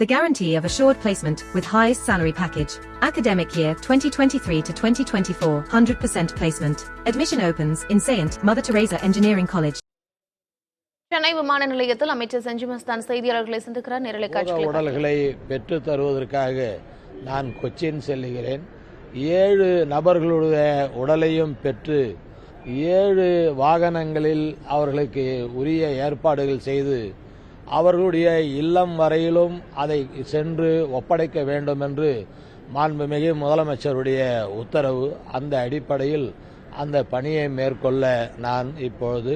The guarantee of assured placement with highest salary package. Academic year 2023 to 2024, 100% placement. Admission opens in Saint Mother Teresa Engineering College. Chennai விமான நிலையத்தில் அமைச்சர் செஞ்சி மஸ்தான் செய்தியாளர்களை சந்திக்கிறார். நேரலை காட்சிகளை உடல்களை பெற்று தருவதற்காக நான் கொச்சின் செல்லுகிறேன். 7 நபர்களுடைய உடலையும் பெற்று 7 வாகனங்களில் அவர்களுக்கு உரிய ஏற்பாடுகள் செய்து அவர்களுடைய இல்லம் வரையிலும் அதை சென்று ஒப்படைக்க வேண்டும் என்று மாண்புமிகு முதலமைச்சருடைய உத்தரவு. அந்த அடிப்படையில் அந்த பணியை மேற்கொள்ள நான் இப்பொழுது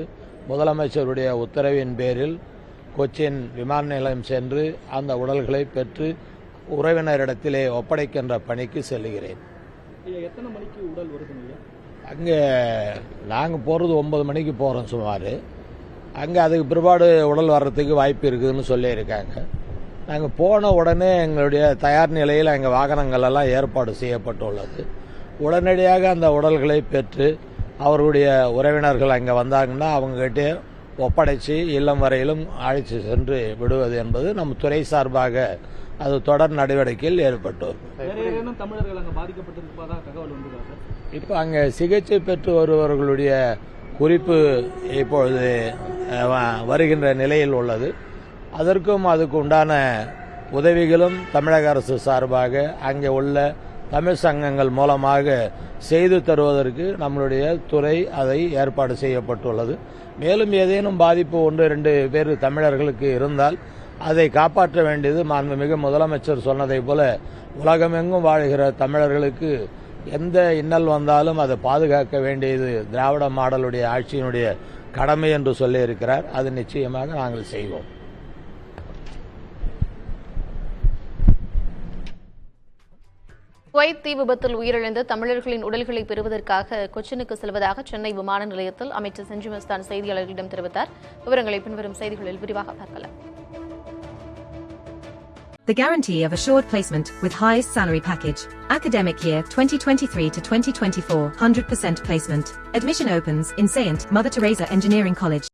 முதலமைச்சருடைய உத்தரவின் பேரில் கொச்சின் விமான நிலையம் சென்று அந்த உடல்களை பெற்று உறவினரிடத்திலே ஒப்படைக்கின்ற பணிக்கு செல்லுகிறேன். எத்தனை மணிக்கு உடல் வருது? அங்கே நாங்கள் போகிறது 9 மணிக்கு போகிறோம் சுமார். அங்கே அதுக்கு பிற்பாடு உடல் வர்றதுக்கு வாய்ப்பு இருக்குதுன்னு சொல்லியிருக்காங்க. நாங்கள் போன உடனே எங்களுடைய தயார் நிலையில் எங்கள் வாகனங்கள் எல்லாம் ஏற்பாடு செய்யப்பட்டுள்ளது. உடனடியாக அந்த உடல்களை பெற்று அவர்களுடைய உறவினர்கள் அங்கே வந்தாங்கன்னா அவங்ககிட்டே ஒப்படைச்சு இல்லம் வரையிலும் அழைத்து சென்று விடுவது என்பது நம் துறை சார்பாக அது தொடர் நடவடிக்கையில் ஏற்பட்டு இப்போ அங்கே சிகிச்சை பெற்று வருபவர்களுடைய குறிப்பு இப்பொழுது வருகின்ற நிலையில் உள்ளது. அதற்கும் அதுக்கு உண்டான உதவிகளும் தமிழக அரசு சார்பாக அங்கே உள்ள தமிழ் சங்கங்கள் மூலமாக செய்து தருவதற்கு நம்மளுடைய துறை அதை ஏற்பாடு செய்யப்பட்டுள்ளது. மேலும் ஏதேனும் பாதிப்பு 1-2 பேர் தமிழர்களுக்கு இருந்தால் அதை காப்பாற்ற வேண்டியது மாண்புமிகு முதலமைச்சர் சொன்னதை போல உலகமெங்கும் வாழ்கிற தமிழர்களுக்கு எந்த இன்னல் வந்தாலும் அதை பாதுகாக்க வேண்டியது திராவிட மாடலுடைய ஆட்சியினுடைய கடமை என்று சொல்லியிருக்கிறார். அது நிச்சயமாக நாங்கள் செய்வோம். குவைத் தீ விபத்தில் உயிரிழந்த தமிழர்களின் உடல்களை பெறுவதற்காக கொச்சினுக்கு செல்வதாக சென்னை விமான நிலையத்தில் அமைச்சர் செஞ்சி மஸ்தான் செய்தியாளர்களிடம் தெரிவித்தார். விவரங்களை பின்வரும் செய்திகளில் விரிவாக பார்க்கலாம். The guarantee of assured placement with highest salary package. Academic year 2023 to 2024, 100% placement. Admission opens in Saint Mother Teresa Engineering College.